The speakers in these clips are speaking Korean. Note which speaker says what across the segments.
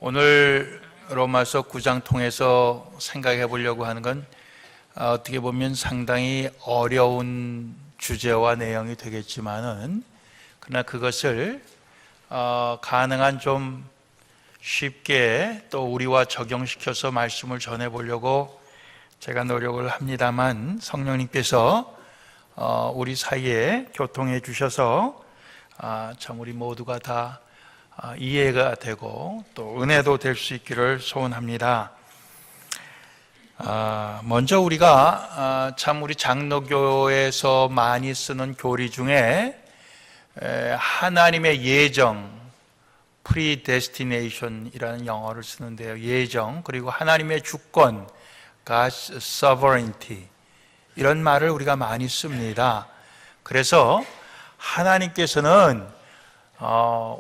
Speaker 1: 오늘 로마서 9장 통해서 생각해 보려고 하는 건 어떻게 보면 상당히 어려운 주제와 내용이 되겠지만은 그러나 그것을 가능한 좀 쉽게 또 우리와 적용시켜서 말씀을 전해 보려고 제가 노력을 합니다만 성령님께서 우리 사이에 교통해 주셔서 참 우리 모두가 다 이해가 되고 또 은혜도 될 수 있기를 소원합니다. 먼저 우리가 참 우리 장로교에서 많이 쓰는 교리 중에 하나님의 예정, predestination이라는 영어를 쓰는데요. 예정, 그리고 하나님의 주권, God's sovereignty, 이런 말을 우리가 많이 씁니다. 그래서 하나님께서는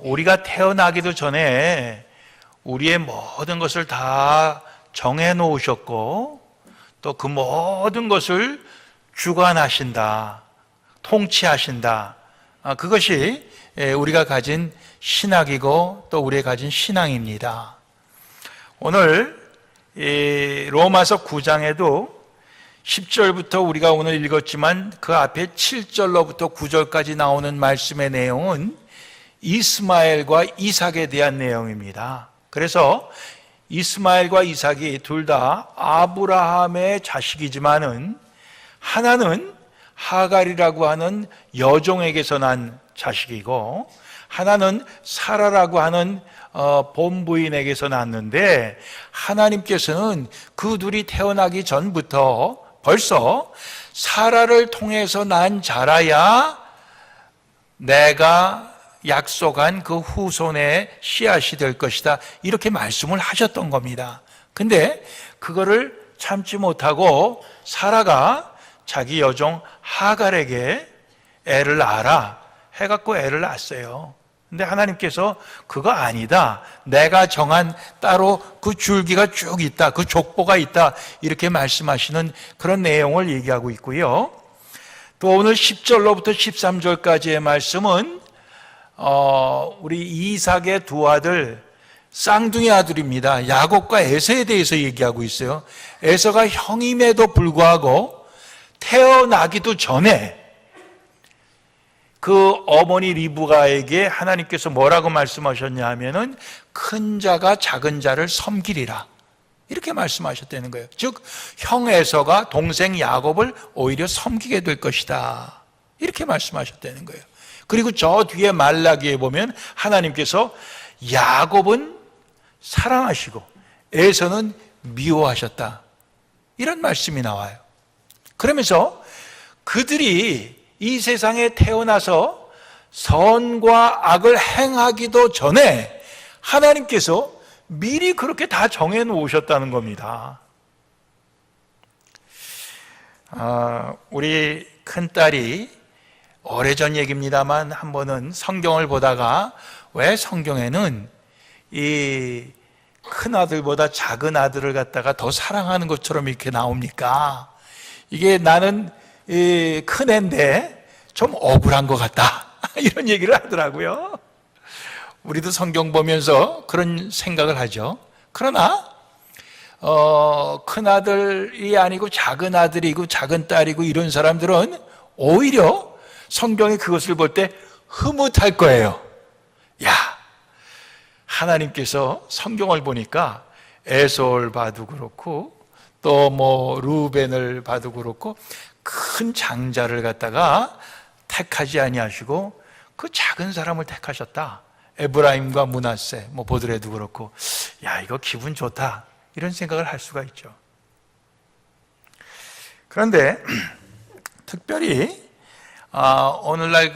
Speaker 1: 우리가 태어나기도 전에 우리의 모든 것을 다 정해 놓으셨고 또 그 모든 것을 주관하신다, 통치하신다. 그것이 우리가 가진 신학이고 또 우리가 가진 신앙입니다. 오늘 로마서 9장에도 10절부터 우리가 오늘 읽었지만 그 앞에 7절로부터 9절까지 나오는 말씀의 내용은 이스마엘과 이삭에 대한 내용입니다. 그래서 이스마엘과 이삭이 둘 다 아브라함의 자식이지만은 하나는 하갈이라고 하는 여종에게서 난 자식이고 하나는 사라라고 하는 본부인에게서 났는데 하나님께서는 그 둘이 태어나기 전부터 벌써 사라를 통해서 난 자라야 내가 약속한 그 후손의 씨앗이 될 것이다, 이렇게 말씀을 하셨던 겁니다. 근데 그거를 참지 못하고 사라가 자기 여종 하갈에게 애를 낳아라 해갖고 애를 낳았어요. 근데 하나님께서 그거 아니다, 내가 정한 따로 그 줄기가 쭉 있다, 그 족보가 있다, 이렇게 말씀하시는 그런 내용을 얘기하고 있고요. 또 오늘 10절로부터 13절까지의 말씀은 우리 이삭의 두 아들, 쌍둥이 아들입니다. 야곱과 에서에 대해서 얘기하고 있어요. 에서가 형임에도 불구하고 태어나기도 전에 그 어머니 리브가에게 하나님께서 뭐라고 말씀하셨냐 하면은 큰 자가 작은 자를 섬기리라, 이렇게 말씀하셨다는 거예요. 즉 형 에서가 동생 야곱을 오히려 섬기게 될 것이다, 이렇게 말씀하셨다는 거예요. 그리고 저 뒤에 말라기에 보면 하나님께서 야곱은 사랑하시고 에서는 미워하셨다, 이런 말씀이 나와요. 그러면서 그들이 이 세상에 태어나서 선과 악을 행하기도 전에 하나님께서 미리 그렇게 다 정해 놓으셨다는 겁니다. 우리 큰딸이 오래전 얘기입니다만 한 번은 성경을 보다가 왜 성경에는 이 큰아들보다 작은 아들을 갖다가 더 사랑하는 것처럼 이렇게 나옵니까? 이게 나는 큰 애인데 좀 억울한 것 같다, 이런 얘기를 하더라고요. 우리도 성경 보면서 그런 생각을 하죠. 그러나 큰 아들이 아니고 작은 아들이고 작은 딸이고 이런 사람들은 오히려 성경이 그것을 볼 때 흐뭇할 거예요. 야, 하나님께서 성경을 보니까 에서를 봐도 그렇고 또 뭐 루벤을 봐도 그렇고 큰 장자를 갖다가 택하지 아니하시고 그 작은 사람을 택하셨다. 에브라임과 므낫세 뭐 보더라도 그렇고, 야, 이거 기분 좋다, 이런 생각을 할 수가 있죠. 그런데 특별히 오늘날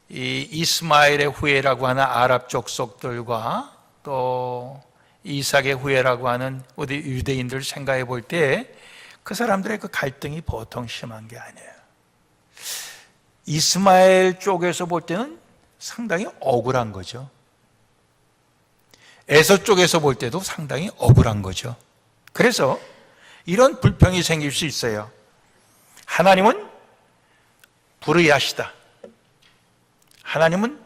Speaker 1: 이 이스마엘의 후예라고 하는 아랍 족속들과 또 이삭의 후예라고 하는 우리 유대인들 생각해 볼 때 그 사람들의 그 갈등이 보통 심한 게 아니에요. 이스마엘 쪽에서 볼 때는 상당히 억울한 거죠. 에서 쪽에서 볼 때도 상당히 억울한 거죠. 그래서 이런 불평이 생길 수 있어요. 하나님은 불의하시다, 하나님은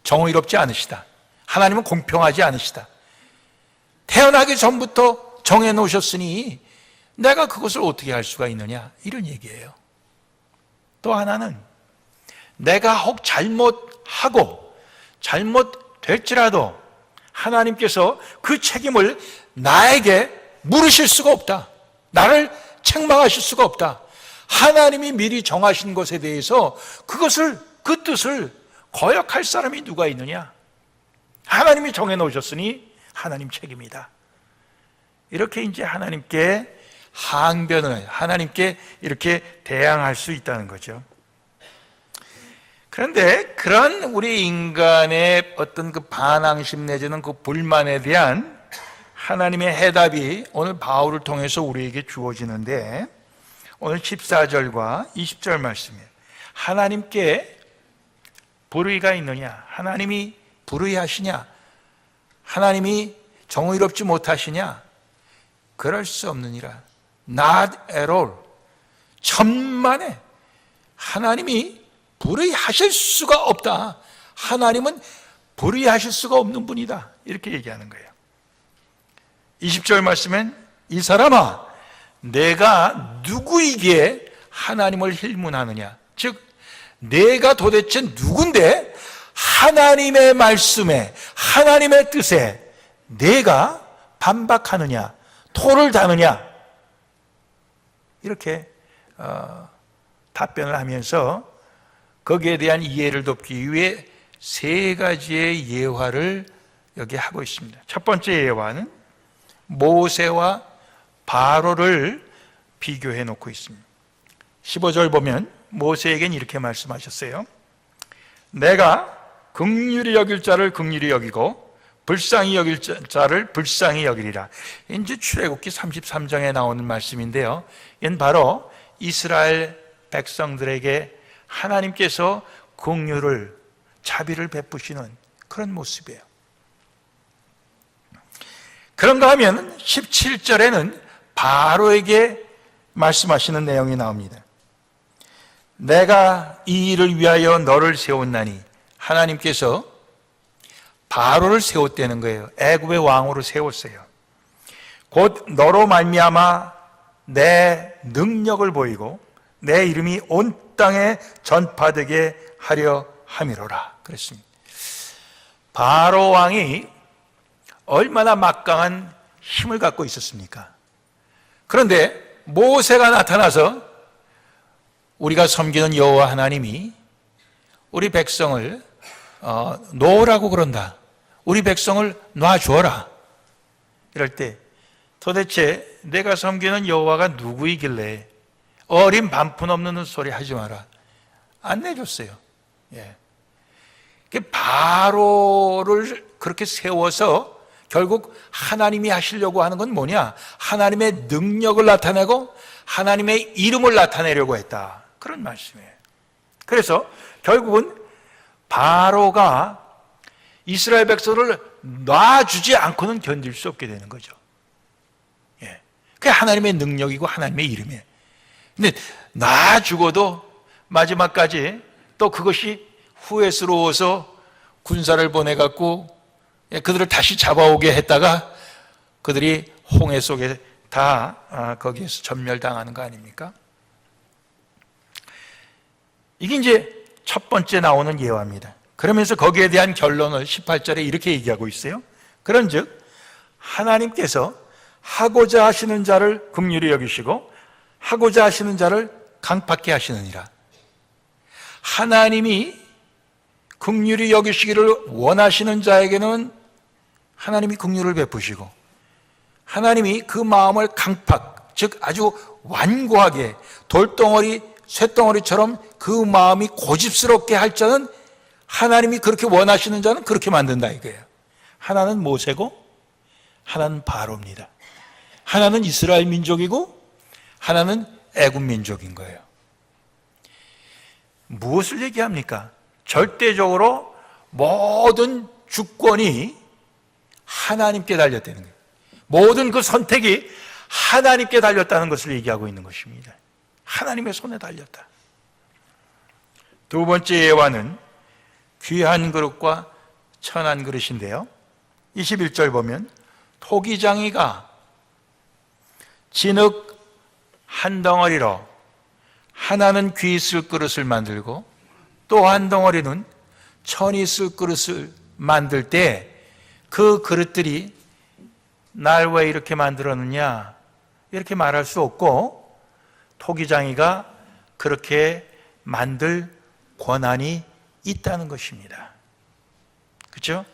Speaker 1: 정의롭지 않으시다, 하나님은 공평하지 않으시다, 태어나기 전부터 정해놓으셨으니 내가 그것을 어떻게 할 수가 있느냐, 이런 얘기예요. 또 하나는 내가 혹 잘못하고 잘못될지라도 하나님께서 그 책임을 나에게 물으실 수가 없다. 나를 책망하실 수가 없다. 하나님이 미리 정하신 것에 대해서 그 뜻을 거역할 사람이 누가 있느냐? 하나님이 정해놓으셨으니 하나님 책임이다. 이렇게 이제 하나님께 항변을, 하나님께 이렇게 대항할 수 있다는 거죠. 그런데 그런 우리 인간의 어떤 그 반항심 내지는 그 불만에 대한 하나님의 해답이 오늘 바울을 통해서 우리에게 주어지는데, 오늘 14절과 20절 말씀이에요. 하나님께 불의가 있느냐? 하나님이 불의하시냐? 하나님이 정의롭지 못하시냐? 그럴 수 없느니라. Not at all. 천만에 하나님이 불의하실 수가 없다. 하나님은 불의하실 수가 없는 분이다. 이렇게 얘기하는 거예요. 20절 말씀엔 이 사람아, 내가 누구이기에 하나님을 힐문하느냐? 즉, 내가 도대체 누군데 하나님의 말씀에, 하나님의 뜻에 내가 반박하느냐, 토를 다느냐? 이렇게 답변을 하면서 거기에 대한 이해를 돕기 위해 세 가지의 예화를 여기 하고 있습니다. 첫 번째 예화는 모세와 바로를 비교해 놓고 있습니다. 15절 보면 모세에겐 이렇게 말씀하셨어요. 내가 긍휼히 여길 자를 긍휼히 여기고 불쌍히 여길 자를 불쌍히 여기리라. 이제 출애굽기 33장에 나오는 말씀인데요, 이건 바로 이스라엘 백성들에게 하나님께서 긍휼을, 자비를 베푸시는 그런 모습이에요. 그런가 하면 17절에는 바로에게 말씀하시는 내용이 나옵니다. 내가 이 일을 위하여 너를 세웠나니, 하나님께서 바로를 세웠다는 거예요. 애굽의 왕으로 세웠어요. 곧 너로 말미암아 내 능력을 보이고 내 이름이 온 땅에 전파되게 하려 함이로라 그랬습니다. 바로 왕이 얼마나 막강한 힘을 갖고 있었습니까? 그런데 모세가 나타나서 우리가 섬기는 여호와 하나님이 우리 백성을 놓으라고 그런다. 우리 백성을 놔주어라. 이럴 때 도대체 내가 섬기는 여호와가 누구이길래 어린 반푼 없는 소리 하지 마라. 안 내줬어요. 예. 바로를 그렇게 세워서 결국 하나님이 하시려고 하는 건 뭐냐? 하나님의 능력을 나타내고 하나님의 이름을 나타내려고 했다. 그런 말씀이에요. 그래서 결국은 바로가 이스라엘 백성을 놔주지 않고는 견딜 수 없게 되는 거죠. 예. 그게 하나님의 능력이고 하나님의 이름이에요. 근데 놔주고도 마지막까지 또 그것이 후회스러워서 군사를 보내갖고 그들을 다시 잡아오게 했다가 그들이 홍해 속에 다 거기에서 전멸당하는 거 아닙니까? 이게 이제 첫 번째 나오는 예화입니다. 그러면서 거기에 대한 결론을 18절에 이렇게 얘기하고 있어요. 그런즉 하나님께서 하고자 하시는 자를 긍휼히 여기시고 하고자 하시는 자를 강팍케 하시느니라. 하나님이 긍휼히 여기시기를 원하시는 자에게는 하나님이 긍휼을 베푸시고 하나님이 그 마음을 강팍, 즉 아주 완고하게 돌덩어리, 쇳덩어리처럼 그 마음이 고집스럽게 할 자는 하나님이 그렇게 원하시는 자는 그렇게 만든다 이거예요. 하나는 모세고 하나는 바로입니다. 하나는 이스라엘 민족이고 하나는 애굽 민족인 거예요. 무엇을 얘기합니까? 절대적으로 모든 주권이 하나님께 달렸다는 거예요. 모든 그 선택이 하나님께 달렸다는 것을 얘기하고 있는 것입니다. 하나님의 손에 달렸다. 두 번째 예화는 귀한 그릇과 천한 그릇인데요, 21절 보면 토기장이가 진흙 한 덩어리로 하나는 귀 있을 그릇을 만들고 또 한 덩어리는 천이 있을 그릇을 만들 때 그 그릇들이 날 왜 이렇게 만들었느냐 이렇게 말할 수 없고, 토기장이가 그렇게 만들 권한이 있다는 것입니다. 그렇죠?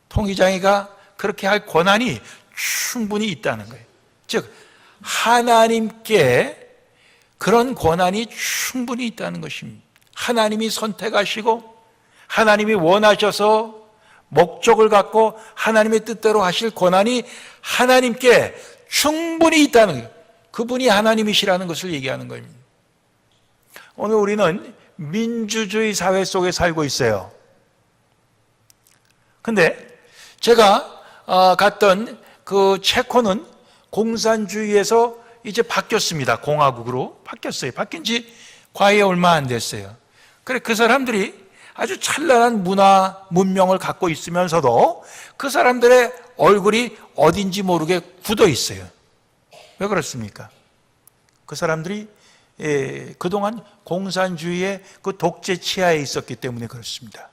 Speaker 1: 토기장이가 그렇게 할 권한이 충분히 있다는 거예요. 즉 하나님께 그런 권한이 충분히 있다는 것입니다. 하나님이 선택하시고 하나님이 원하셔서 목적을 갖고 하나님의 뜻대로 하실 권한이 하나님께 충분히 있다는 거예요. 그분이 하나님이시라는 것을 얘기하는 겁니다. 오늘 우리는 민주주의 사회 속에 살고 있어요. 근데 제가 갔던 그 체코는 공산주의에서 이제 바뀌었습니다. 공화국으로 바뀌었어요. 바뀐 지 과히 얼마 안 됐어요. 그래, 그 사람들이 아주 찬란한 문화, 문명을 갖고 있으면서도 그 사람들의 얼굴이 어딘지 모르게 굳어 있어요. 왜 그렇습니까? 그 사람들이 그동안 공산주의의 그 독재 치하에 있었기 때문에 그렇습니다.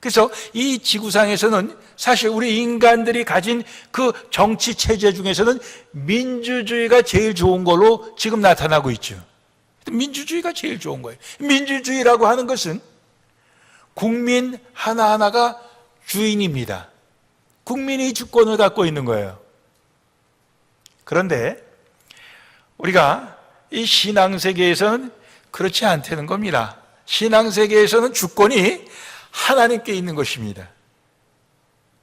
Speaker 1: 그래서 이 지구상에서는 사실 우리 인간들이 가진 그 정치 체제 중에서는 민주주의가 제일 좋은 걸로 지금 나타나고 있죠. 민주주의가 제일 좋은 거예요. 민주주의라고 하는 것은 국민 하나하나가 주인입니다. 국민이 주권을 갖고 있는 거예요. 그런데 우리가 이 신앙세계에서는 그렇지 않다는 겁니다. 신앙세계에서는 주권이 하나님께 있는 것입니다.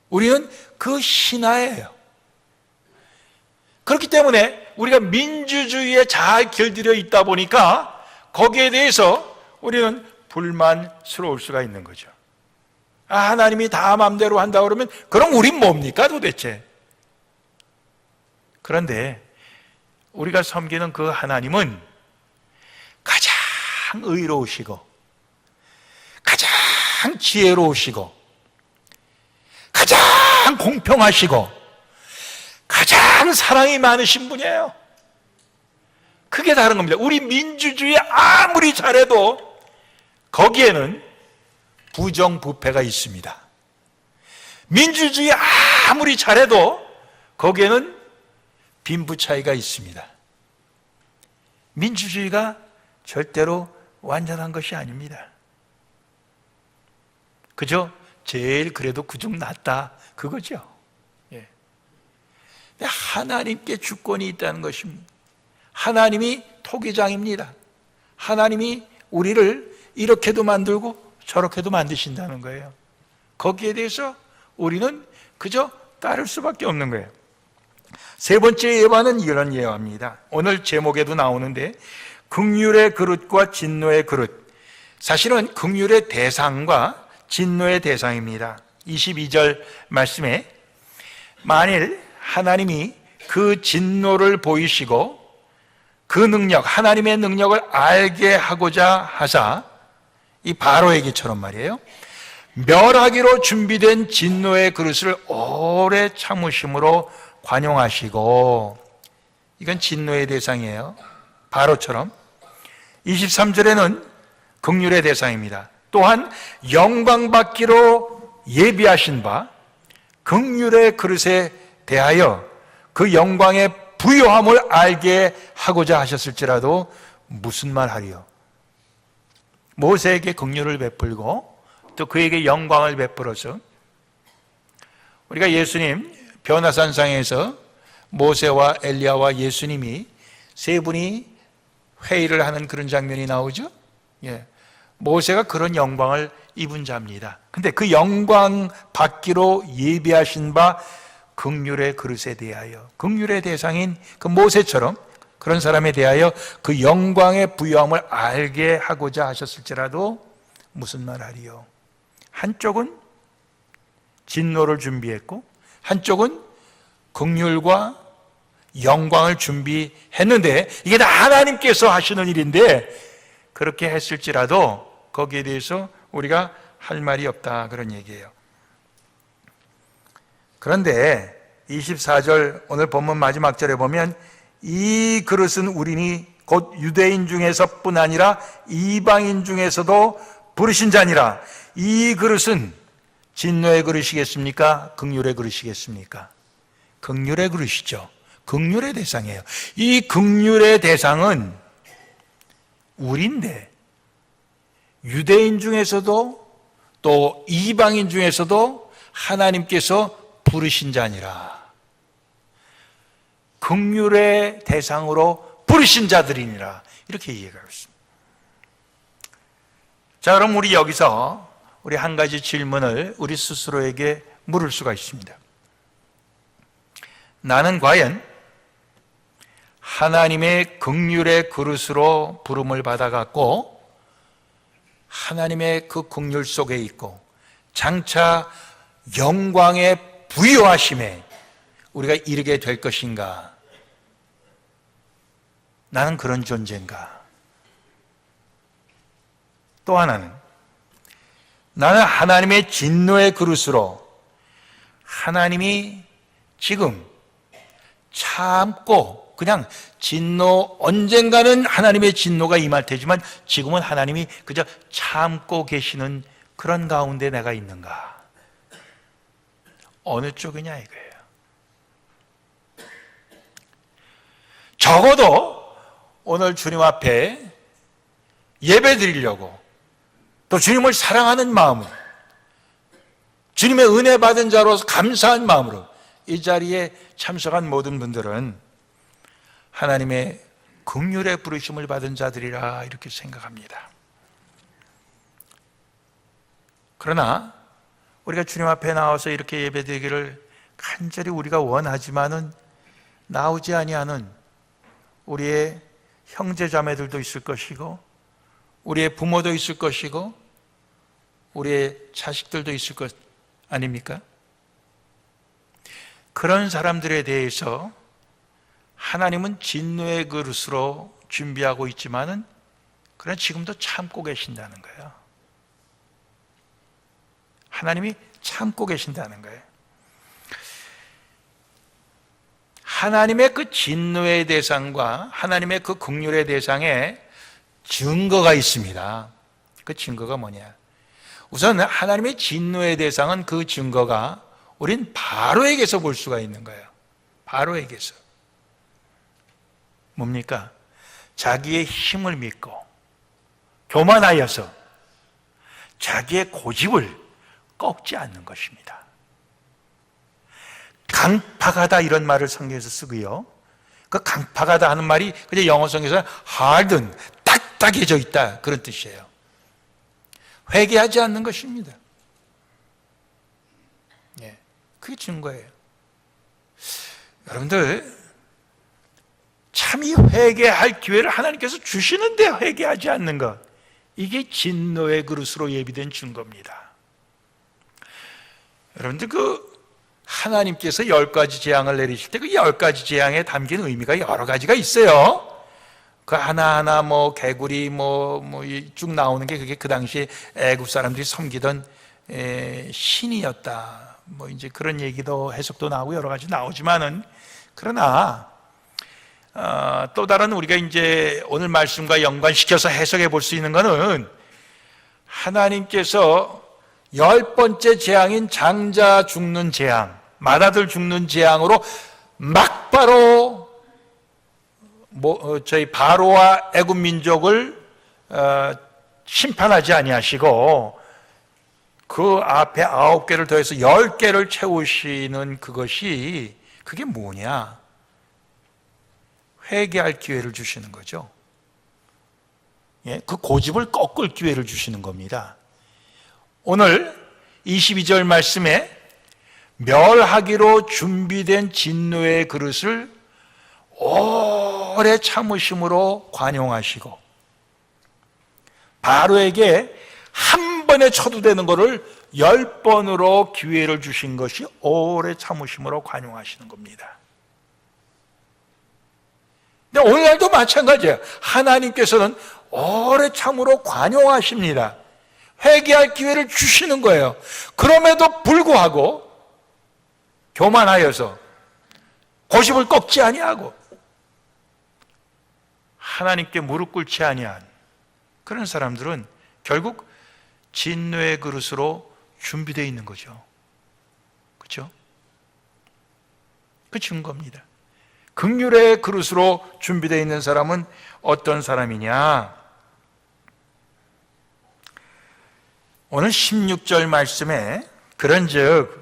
Speaker 1: 우리는 그 신하예요. 그렇기 때문에 우리가 민주주의에 잘 길들여 있다 보니까 거기에 대해서 우리는 불만스러울 수가 있는 거죠. 하나님이 다 마음대로 한다 그러면 그럼 우린 뭡니까 도대체? 그런데 우리가 섬기는 그 하나님은 가장 의로우시고 가장 지혜로우시고 가장 공평하시고 가장 사랑이 많으신 분이에요. 그게 다른 겁니다. 우리 민주주의 아무리 잘해도 거기에는 부정부패가 있습니다. 민주주의 아무리 잘해도 거기에는 빈부 차이가 있습니다. 민주주의가 절대로 완전한 것이 아닙니다. 그죠? 제일 그래도 그중 낫다 그거죠. 예. 하나님께 주권이 있다는 것입니다. 하나님이 토기장입니다. 하나님이 우리를 이렇게도 만들고 저렇게도 만드신다는 거예요. 거기에 대해서 우리는 그저 따를 수밖에 없는 거예요. 세 번째 예화는 이런 예화입니다. 오늘 제목에도 나오는데 긍휼의 그릇과 진노의 그릇. 사실은 긍휼의 대상과 진노의 대상입니다. 22절 말씀에 만일 하나님이 그 진노를 보이시고 그 능력, 하나님의 능력을 알게 하고자 하사, 이 바로에게처럼 말이에요, 멸하기로 준비된 진노의 그릇을 오래 참으심으로 관용하시고, 이건 진노의 대상이에요. 바로처럼. 23절에는 긍휼의 대상입니다. 또한 영광받기로 예비하신 바 긍휼의 그릇에 대하여 그 영광의 부요함을 알게 하고자 하셨을지라도 무슨 말 하리요? 모세에게 긍휼을 베풀고 또 그에게 영광을 베풀어서, 우리가 예수님 변화산상에서 모세와 엘리야와 예수님이 세 분이 회의를 하는 그런 장면이 나오죠. 예. 모세가 그런 영광을 입은 자입니다. 근데 그 영광 받기로 예비하신 바 긍휼의 그릇에 대하여, 긍휼의 대상인 그 모세처럼 그런 사람에 대하여 그 영광의 부요함을 알게 하고자 하셨을지라도 무슨 말 하리요? 한쪽은 진노를 준비했고 한쪽은 긍휼과 영광을 준비했는데 이게 다 하나님께서 하시는 일인데 그렇게 했을지라도 거기에 대해서 우리가 할 말이 없다, 그런 얘기예요. 그런데 24절 오늘 본문 마지막 절에 보면 이 그릇은 우리니 곧 유대인 중에서뿐 아니라 이방인 중에서도 부르신 자니라. 이 그릇은 진노의 그릇이겠습니까? 긍휼의 그릇이겠습니까? 긍휼의 그릇이죠. 긍휼의 대상이에요. 이 긍휼의 대상은 우리인데 유대인 중에서도 또 이방인 중에서도 하나님께서 부르신 자니라. 긍휼의 대상으로 부르신 자들이니라. 이렇게 얘기하고 있습니다. 자, 그럼 우리 여기서 우리 한 가지 질문을 우리 스스로에게 물을 수가 있습니다. 나는 과연 하나님의 긍휼의 그릇으로 부름을 받아갖고 하나님의 그 긍휼 속에 있고 장차 영광의 부요하심에 우리가 이르게 될 것인가? 나는 그런 존재인가? 또 하나는 나는 하나님의 진노의 그릇으로 하나님이 지금 참고 그냥 진노, 언젠가는 하나님의 진노가 임할 테지만 지금은 하나님이 그저 참고 계시는 그런 가운데 내가 있는가? 어느 쪽이냐 이거예요. 적어도 오늘 주님 앞에 예배 드리려고 또 주님을 사랑하는 마음으로 주님의 은혜 받은 자로서 감사한 마음으로 이 자리에 참석한 모든 분들은 하나님의 긍휼의 부르심을 받은 자들이라 이렇게 생각합니다. 그러나 우리가 주님 앞에 나와서 이렇게 예배드리기를 간절히 우리가 원하지만은 나오지 아니하는 우리의 형제 자매들도 있을 것이고 우리의 부모도 있을 것이고 우리의 자식들도 있을 것 아닙니까? 그런 사람들에 대해서 하나님은 진노의 그릇으로 준비하고 있지만은 그러나 지금도 참고 계신다는 거예요. 하나님이 참고 계신다는 거예요. 하나님의 그 진노의 대상과 하나님의 그 긍휼의 대상에 증거가 있습니다. 그 증거가 뭐냐? 우선 하나님의 진노의 대상은 그 증거가 우린 바로에게서 볼 수가 있는 거예요. 바로에게서. 뭡니까? 자기의 힘을 믿고 교만하여서 자기의 고집을 꺾지 않는 것입니다. 강팍하다 이런 말을 성경에서 쓰고요. 그 강팍하다 하는 말이 그냥 영어성에서 hardened, 딱딱해져 있다 그런 뜻이에요. 회개하지 않는 것입니다. 예, 그게 증거예요. 여러분들 참이 회개할 기회를 하나님께서 주시는데 회개하지 않는 것, 이게 진노의 그릇으로 예비된 증거입니다. 여러분들 하나님께서 10가지 재앙을 내리실 때 그 10가지 재앙에 담긴 의미가 여러 가지가 있어요. 그 하나하나 개구리 쭉 나오는 게 그게 그 당시에 애굽 사람들이 섬기던 신이었다. 이제 그런 얘기도 해석도 나오고 여러 가지 나오지만은 그러나 또 다른 우리가 이제 오늘 말씀과 연관시켜서 해석해 볼 수 있는 것은 하나님께서 10번째 재앙인 장자 죽는 재앙, 맏아들 죽는 재앙으로 막바로 저희 바로와 애굽 민족을 심판하지 아니하시고 그 앞에 9개를 더해서 10개를 채우시는 그게 뭐냐? 회개할 기회를 주시는 거죠. 예, 그 고집을 꺾을 기회를 주시는 겁니다. 오늘 22절 말씀에 멸하기로 준비된 진노의 그릇을 오래 참으심으로 관용하시고 바로에게 한 번에 쳐도되는 것을 10번으로 기회를 주신 것이 오래 참으심으로 관용하시는 겁니다. 근데 오늘날도 마찬가지예요. 하나님께서는 오래 참으로 관용하십니다. 회개할 기회를 주시는 거예요. 그럼에도 불구하고 교만하여서 고집을 꺾지 아니하고 하나님께 무릎 꿇지 아니한 그런 사람들은 결국 진노의 그릇으로 준비되어 있는 거죠. 그렇죠? 그 증거입니다. 긍휼의 그릇으로 준비되어 있는 사람은 어떤 사람이냐? 오늘 16절 말씀에 그런즉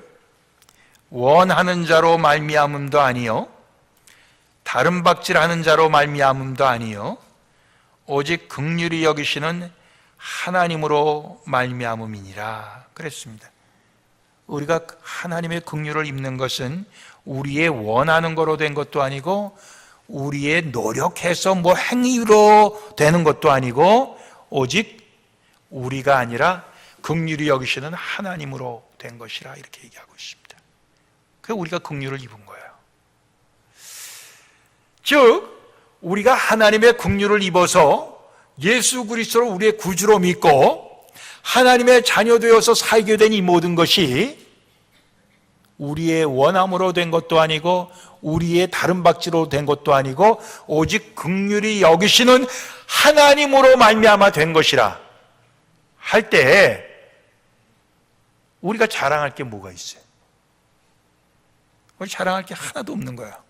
Speaker 1: 원하는 자로 말미암음도 아니요 다른 박질하는 자로 말미암음도 아니요 오직 긍휼히 여기시는 하나님으로 말미암음이니라 그랬습니다. 우리가 하나님의 긍휼을 입는 것은 우리의 원하는 거로 된 것도 아니고 우리의 노력해서 뭐 행위로 되는 것도 아니고 오직 우리가 아니라 긍휼히 여기시는 하나님으로 된 것이라 이렇게 얘기하고 있습니다. 그래서 우리가 긍휼을 입은 거예요. 즉 우리가 하나님의 긍휼을 입어서 예수 그리스도를 우리의 구주로 믿고 하나님의 자녀 되어서 살게 된 이 모든 것이 우리의 원함으로 된 것도 아니고 우리의 다른 박지로 된 것도 아니고 오직 긍휼히 여기시는 하나님으로 말미암아 된 것이라 할 때 우리가 자랑할 게 뭐가 있어요? 우리 자랑할 게 하나도 없는 거야.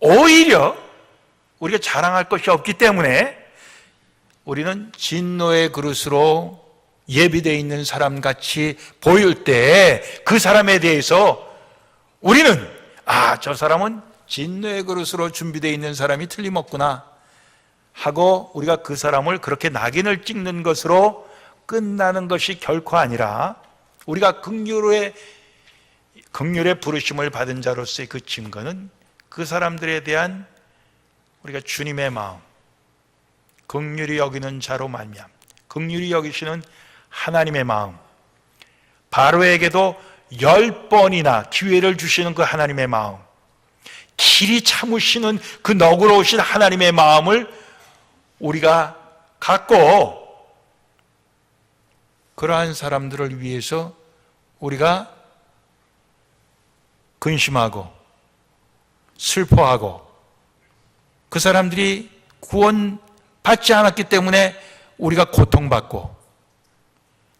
Speaker 1: 오히려 우리가 자랑할 것이 없기 때문에 우리는 진노의 그릇으로 예비되어 있는 사람같이 보일 때 그 사람에 대해서 우리는 저 사람은 진노의 그릇으로 준비되어 있는 사람이 틀림없구나 하고 우리가 그 사람을 그렇게 낙인을 찍는 것으로 끝나는 것이 결코 아니라 우리가 긍휼의 부르심을 받은 자로서의 그 증거는 그 사람들에 대한 우리가 주님의 마음, 긍휼히 여기는 자로 말미암, 긍휼히 여기시는 하나님의 마음, 바로에게도 10번이나 기회를 주시는 그 하나님의 마음, 길이 참으시는 그 너그러우신 하나님의 마음을 우리가 갖고 그러한 사람들을 위해서 우리가 근심하고 슬퍼하고 그 사람들이 구원받지 않았기 때문에 우리가 고통받고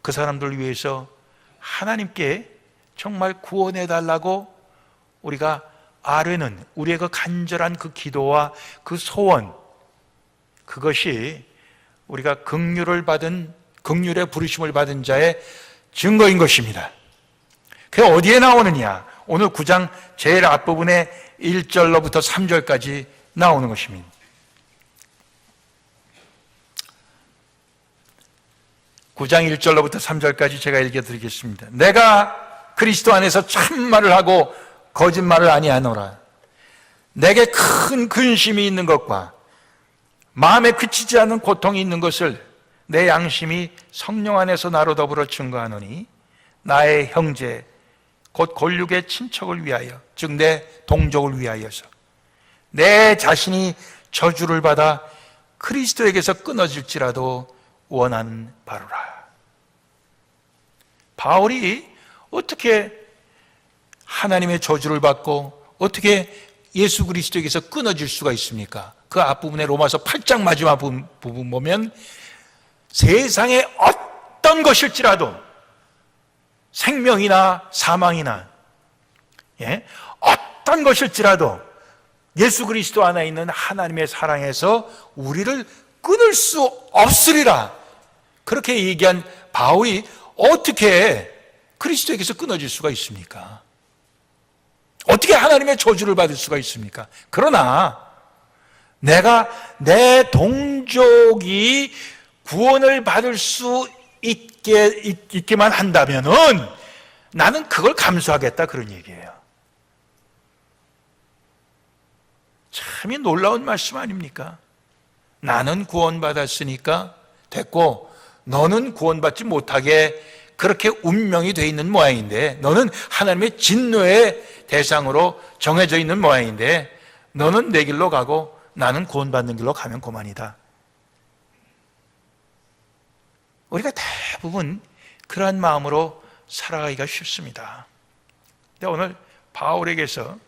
Speaker 1: 그 사람들을 위해서 하나님께 정말 구원해달라고 우리가 아뢰는 우리의 그 간절한 그 기도와 그 소원, 그것이 우리가 긍휼의 부르심을 받은 자의 증거인 것입니다. 그게 어디에 나오느냐? 오늘 9장 제일 앞부분에 1절로부터 3절까지 나오는 것입니다. 9장 1절로부터 3절까지 제가 읽어드리겠습니다. 내가 그리스도 안에서 참말을 하고 거짓말을 아니하노라. 내게 큰 근심이 있는 것과 마음에 그치지 않는 고통이 있는 것을 내 양심이 성령 안에서 나로 더불어 증거하노니 나의 형제 곧 골육의 친척을 위하여 즉 내 동족을 위하여서 내 자신이 저주를 받아 그리스도에게서 끊어질지라도 원하는 바로라. 바울이 어떻게 하나님의 저주를 받고 어떻게 예수 그리스도에게서 끊어질 수가 있습니까? 그 앞부분에 로마서 8장 마지막 부분 보면 세상에 어떤 것일지라도 생명이나 사망이나 어떤 것일지라도 예수 그리스도 안에 있는 하나님의 사랑에서 우리를 끊을 수 없으리라. 그렇게 얘기한 바울이 어떻게 그리스도에게서 끊어질 수가 있습니까? 어떻게 하나님의 저주를 받을 수가 있습니까? 그러나 내가 내 동족이 구원을 받을 수 있게만 한다면은 나는 그걸 감수하겠다 그런 얘기예요. 참이 놀라운 말씀 아닙니까? 나는 구원받았으니까 됐고 너는 구원받지 못하게 그렇게 운명이 돼 있는 모양인데 너는 하나님의 진노의 대상으로 정해져 있는 모양인데 너는 내 길로 가고 나는 구원받는 길로 가면 그만이다. 우리가 대부분 그러한 마음으로 살아가기가 쉽습니다. 근데 오늘 바울에게서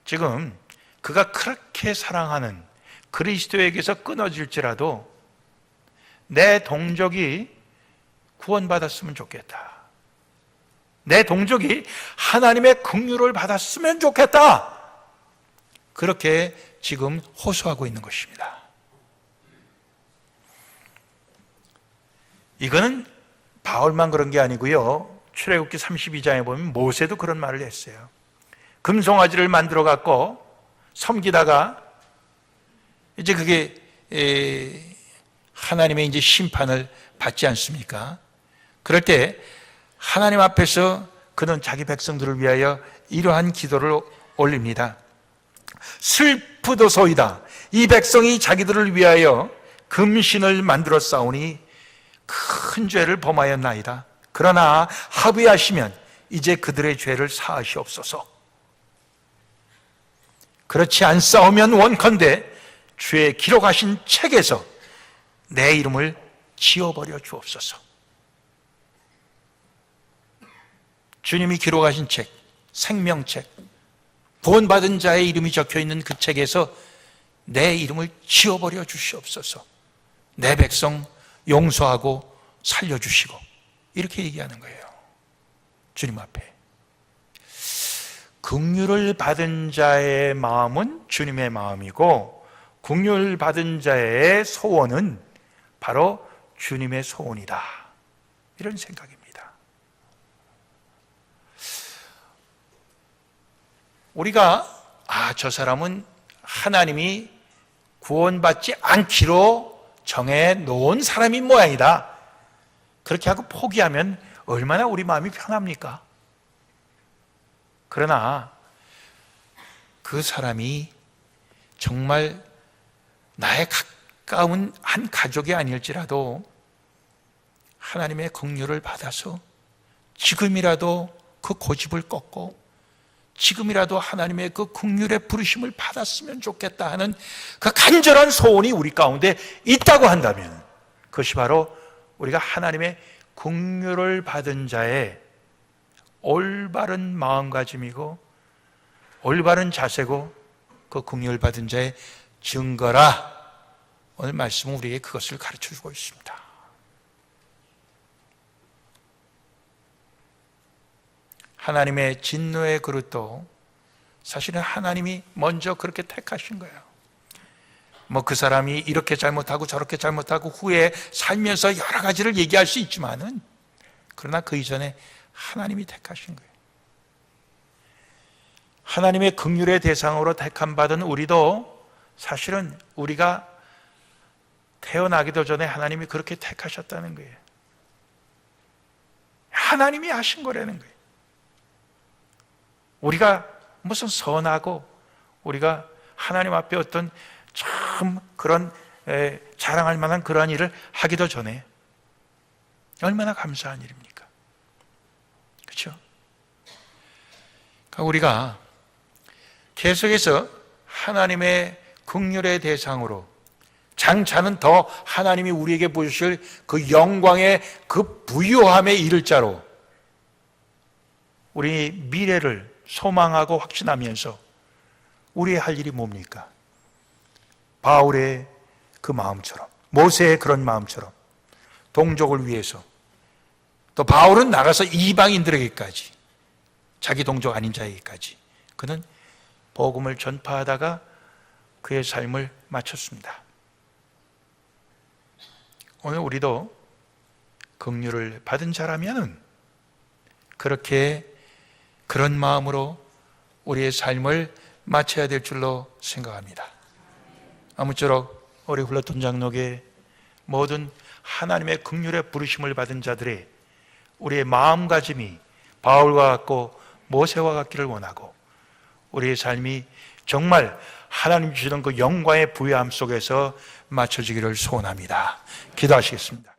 Speaker 1: 지금 그가 그렇게 사랑하는 그리스도에게서 끊어질지라도 내 동족이 구원받았으면 좋겠다. 내 동족이 하나님의 긍휼을 받았으면 좋겠다. 그렇게 지금 호소하고 있는 것입니다. 이거는 바울만 그런 게 아니고요. 출애굽기 32장에 보면 모세도 그런 말을 했어요. 금송아지를 만들어 갖고 섬기다가 이제 그게 하나님의 이제 심판을 받지 않습니까? 그럴 때 하나님 앞에서 그는 자기 백성들을 위하여 이러한 기도를 올립니다. 슬프도소이다. 이 백성이 자기들을 위하여 금신을 만들어 싸우니 큰 죄를 범하였나이다. 그러나 합의하시면 이제 그들의 죄를 사하시옵소서. 그렇지 않사오면 원컨대 주의 기록하신 책에서 내 이름을 지워버려 주옵소서. 주님이 기록하신 책, 생명책, 구원받은 자의 이름이 적혀있는 그 책에서 내 이름을 지워버려 주시옵소서. 내 백성 용서하고 살려주시고, 이렇게 얘기하는 거예요. 주님 앞에. 긍휼을 받은 자의 마음은 주님의 마음이고, 긍휼을 받은 자의 소원은 바로 주님의 소원이다. 이런 생각입니다. 우리가 저 사람은 하나님이 구원받지 않기로 정해 놓은 사람인 모양이다. 그렇게 하고 포기하면 얼마나 우리 마음이 편합니까? 그러나 그 사람이 정말 나의 가까운 한 가족이 아닐지라도 하나님의 긍휼을 받아서 지금이라도 그 고집을 꺾고 지금이라도 하나님의 그 긍휼의 부르심을 받았으면 좋겠다 하는 그 간절한 소원이 우리 가운데 있다고 한다면, 그것이 바로 우리가 하나님의 긍휼을 받은 자의 올바른 마음가짐이고 올바른 자세고 그 긍휼을 받은 자의 증거라. 오늘 말씀은 우리에게 그것을 가르쳐주고 있습니다. 하나님의 진노의 그릇도 사실은 하나님이 먼저 그렇게 택하신 거예요. 그 사람이 이렇게 잘못하고 저렇게 잘못하고 후에 살면서 여러 가지를 얘기할 수 있지만은, 그러나 그 이전에 하나님이 택하신 거예요. 하나님의 긍휼의 대상으로 택함 받은 우리도 사실은 우리가 태어나기도 전에 하나님이 그렇게 택하셨다는 거예요. 하나님이 하신 거라는 거예요. 우리가 무슨 선하고 우리가 하나님 앞에 어떤 참 그런 자랑할 만한 그러한 일을 하기도 전에 얼마나 감사한 일입니까? 그렇죠? 그러니까 우리가 계속해서 하나님의 긍휼의 대상으로 장차는 더 하나님이 우리에게 보여주실 그 영광의 그 부유함에 이를 자로 우리 미래를 소망하고 확신하면서 우리의 할 일이 뭡니까? 바울의 그 마음처럼, 모세의 그런 마음처럼 동족을 위해서, 또 바울은 나가서 이방인들에게까지, 자기 동족 아닌 자에게까지 그는 복음을 전파하다가 그의 삶을 마쳤습니다. 오늘 우리도 긍휼을 받은 자라면 그렇게 그런 마음으로 우리의 삶을 마쳐야 될 줄로 생각합니다. 아무쪼록 우리 훌러튼 장로교회 모든 하나님의 긍휼의 부르심을 받은 자들의 우리의 마음가짐이 바울과 같고 모세와 같기를 원하고, 우리의 삶이 정말 하나님 주시는 그 영광의 부유함 속에서 맞춰지기를 소원합니다. 기도하시겠습니다.